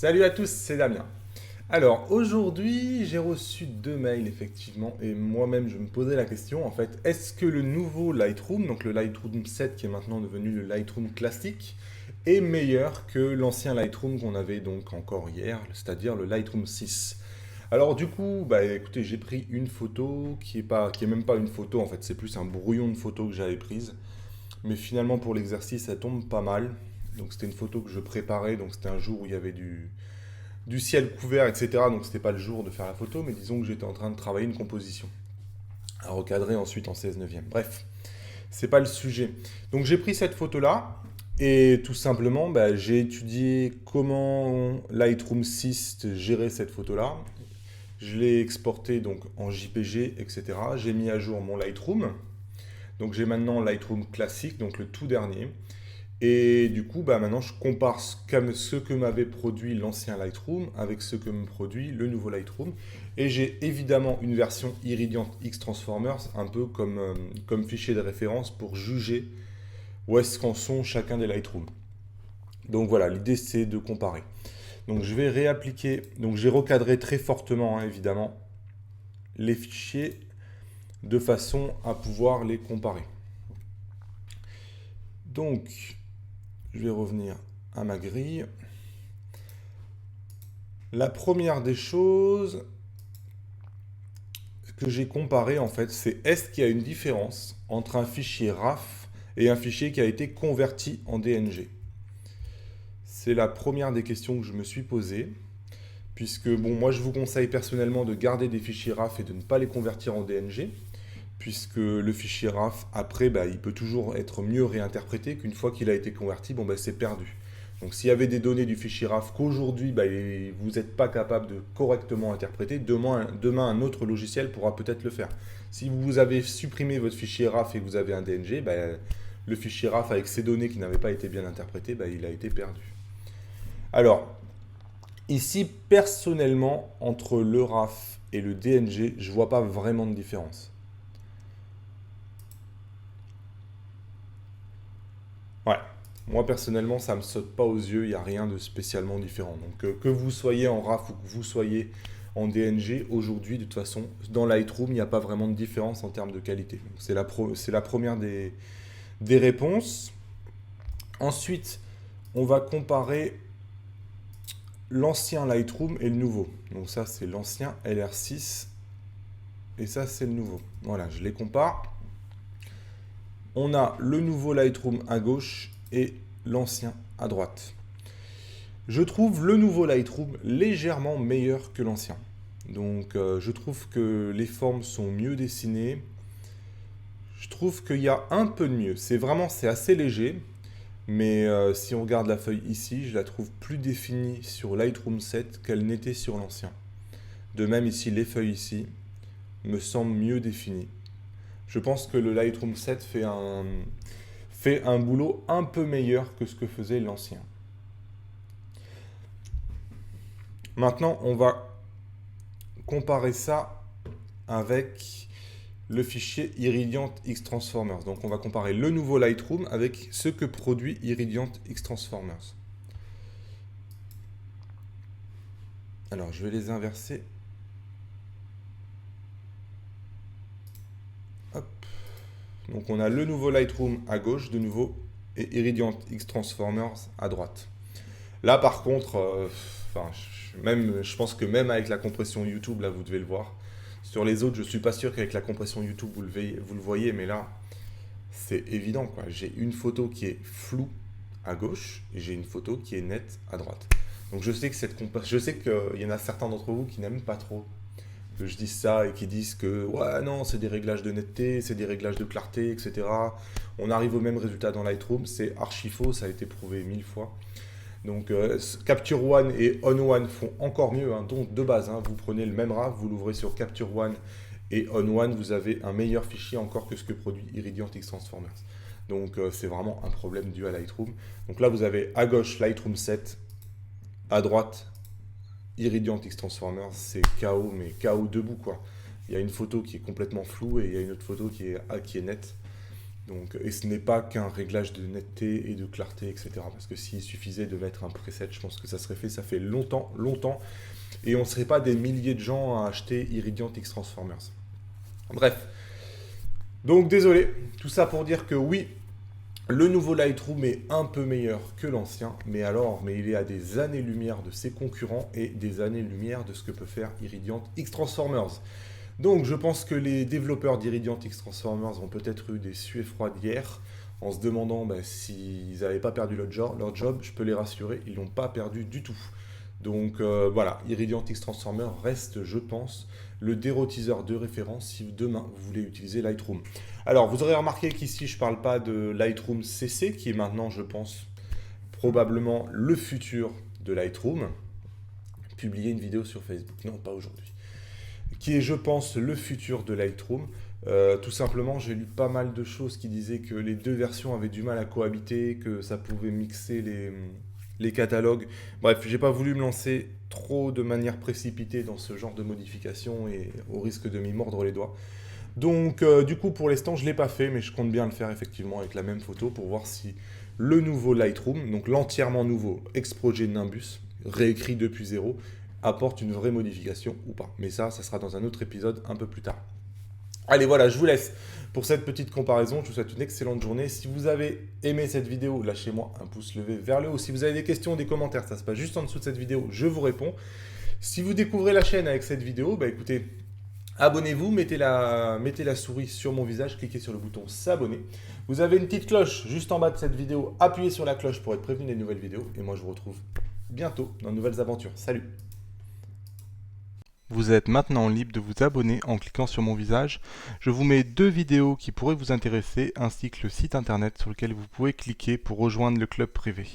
Salut à tous, c'est Damien. Alors aujourd'hui, j'ai reçu deux mails effectivement, et moi-même je me posais la question en fait, est-ce que le nouveau Lightroom, donc le Lightroom 7 qui est maintenant devenu le Lightroom classique, est meilleur que l'ancien Lightroom qu'on avait donc encore hier, c'est-à-dire le Lightroom 6? Alors du coup, bah écoutez, j'ai pris une photo qui est même pas une photo en fait, c'est plus un brouillon de photo que j'avais prise, mais finalement pour l'exercice, ça tombe pas mal. Donc c'était une photo que je préparais, donc c'était un jour où il y avait du ciel couvert, etc. Donc c'était pas le jour de faire la photo, mais disons que j'étais en train de travailler une composition à recadrer ensuite en 16 neuvième. Bref, c'est pas le sujet. Donc j'ai pris cette photo-là et tout simplement bah, j'ai étudié comment Lightroom 6 gérait cette photo-là. Je l'ai exporté donc en JPG, etc. J'ai mis à jour mon Lightroom. Donc j'ai maintenant Lightroom classique, donc le tout dernier. Et du coup, bah, maintenant, je compare ce que m'avait produit l'ancien Lightroom avec ce que me produit le nouveau Lightroom. Et j'ai évidemment une version Iridian X Transformers, un peu comme fichier de référence pour juger où est-ce qu'en sont chacun des Lightroom. Donc voilà, l'idée c'est de comparer. Donc je vais réappliquer, donc j'ai recadré très fortement, hein, évidemment, les fichiers de façon à pouvoir les comparer. Donc, je vais revenir à ma grille. La première des choses que j'ai comparé en fait, c'est est-ce qu'il y a une différence entre un fichier RAF et un fichier qui a été converti en DNG? C'est la première des questions que je me suis posée, puisque bon, moi je vous conseille personnellement de garder des fichiers RAF et de ne pas les convertir en DNG, puisque le fichier RAF, après, bah, il peut toujours être mieux réinterprété qu'une fois qu'il a été converti, bon, bah, c'est perdu. Donc s'il y avait des données du fichier RAF qu'aujourd'hui, bah, vous n'êtes pas capable de correctement interpréter, demain un autre logiciel pourra peut-être le faire. Si vous avez supprimé votre fichier RAF et que vous avez un DNG, bah, le fichier RAF avec ces données qui n'avaient pas été bien interprétées, bah, il a été perdu. Alors, ici, personnellement, entre le RAF et le DNG, je ne vois pas vraiment de différence. Ouais. Moi personnellement, ça me saute pas aux yeux, il n'y a rien de spécialement différent. Donc que vous soyez en RAF ou que vous soyez en DNG, aujourd'hui, de toute façon, dans Lightroom, il n'y a pas vraiment de différence en termes de qualité. C'est la première des réponses. Ensuite, on va comparer l'ancien Lightroom et le nouveau. Donc ça, c'est l'ancien LR6 et ça, c'est le nouveau. Voilà, je les compare. On a le nouveau Lightroom à gauche et l'ancien à droite. Je trouve le nouveau Lightroom légèrement meilleur que l'ancien. Donc je trouve que les formes sont mieux dessinées. Je trouve qu'il y a un peu de mieux. C'est assez léger. Mais si on regarde la feuille ici, je la trouve plus définie sur Lightroom 7 qu'elle n'était sur l'ancien. De même ici, les feuilles ici me semblent mieux définies. Je pense que le Lightroom 7 fait un boulot un peu meilleur que ce que faisait l'ancien. Maintenant, on va comparer ça avec le fichier Iridian X Transformers. Donc on va comparer le nouveau Lightroom avec ce que produit Iridian X Transformers. Alors je vais les inverser. Hop. Donc on a le nouveau Lightroom à gauche de nouveau et Iridian X Transformers à droite. Là par contre, je pense que même avec la compression YouTube, là vous devez le voir. Sur les autres, je suis pas sûr qu'avec la compression YouTube vous le voyez, mais là, c'est évident, quoi. J'ai une photo qui est floue à gauche et j'ai une photo qui est nette à droite. Donc je sais qu'il y en a certains d'entre vous qui n'aiment pas trop que je dise ça et qui disent que ouais non c'est des réglages de netteté, c'est des réglages de clarté, etc. On arrive au même résultat dans Lightroom, c'est archi faux, ça a été prouvé 1000 fois. Donc Capture One et On One font encore mieux, hein. Donc de base, hein, vous prenez le même RAW, vous l'ouvrez sur Capture One et On One, vous avez un meilleur fichier encore que ce que produit Iridian X Transformers. Donc c'est vraiment un problème dû à Lightroom. Donc là vous avez à gauche Lightroom 7, à droite Iridian X Transformers, c'est KO, mais KO debout quoi. Il y a une photo qui est complètement floue et il y a une autre photo qui est nette. Donc, et ce n'est pas qu'un réglage de netteté et de clarté, etc. Parce que s'il suffisait de mettre un preset, je pense que ça serait fait. Ça fait longtemps, longtemps. Et on ne serait pas des milliers de gens à acheter Iridiant X Transformers. Bref. Donc désolé. Tout ça pour dire que oui, le nouveau Lightroom est un peu meilleur que l'ancien. Mais il est à des années-lumière de ses concurrents et des années-lumière de ce que peut faire Iridiant X Transformers. Donc je pense que les développeurs d'Iridiant X Transformers ont peut-être eu des suées froides hier en se demandant s'ils n'avaient pas perdu leur job. Je peux les rassurer, ils l'ont pas perdu du tout. Donc voilà, Iridiant X Transformer reste, je pense, le dérotiseur de référence si demain vous voulez utiliser Lightroom. Alors vous aurez remarqué qu'ici je ne parle pas de Lightroom CC qui est maintenant, je pense, probablement le futur de Lightroom. Publier une vidéo sur Facebook, non pas aujourd'hui. Qui est, je pense, le futur de Lightroom. Tout simplement, j'ai lu pas mal de choses qui disaient que les deux versions avaient du mal à cohabiter, que ça pouvait mixer les catalogues. Bref, j'ai pas voulu me lancer trop de manière précipitée dans ce genre de modification et au risque de m'y mordre les doigts. Donc, du coup, pour l'instant, je ne l'ai pas fait, mais je compte bien le faire effectivement avec la même photo pour voir si le nouveau Lightroom, donc l'entièrement nouveau X-Projet Nimbus, réécrit depuis zéro, apporte une vraie modification ou pas. Mais ça sera dans un autre épisode un peu plus tard. Allez, voilà, je vous laisse pour cette petite comparaison. Je vous souhaite une excellente journée. Si vous avez aimé cette vidéo, lâchez-moi un pouce levé vers le haut. Si vous avez des questions, des commentaires, ça se passe juste en dessous de cette vidéo, je vous réponds. Si vous découvrez la chaîne avec cette vidéo, écoutez, abonnez-vous, mettez la souris sur mon visage, cliquez sur le bouton s'abonner. Vous avez une petite cloche juste en bas de cette vidéo, appuyez sur la cloche pour être prévenu des nouvelles vidéos. Et moi, je vous retrouve bientôt dans de nouvelles aventures. Salut! Vous êtes maintenant libre de vous abonner en cliquant sur mon visage. Je vous mets 2 vidéos qui pourraient vous intéresser ainsi que le site internet sur lequel vous pouvez cliquer pour rejoindre le club privé.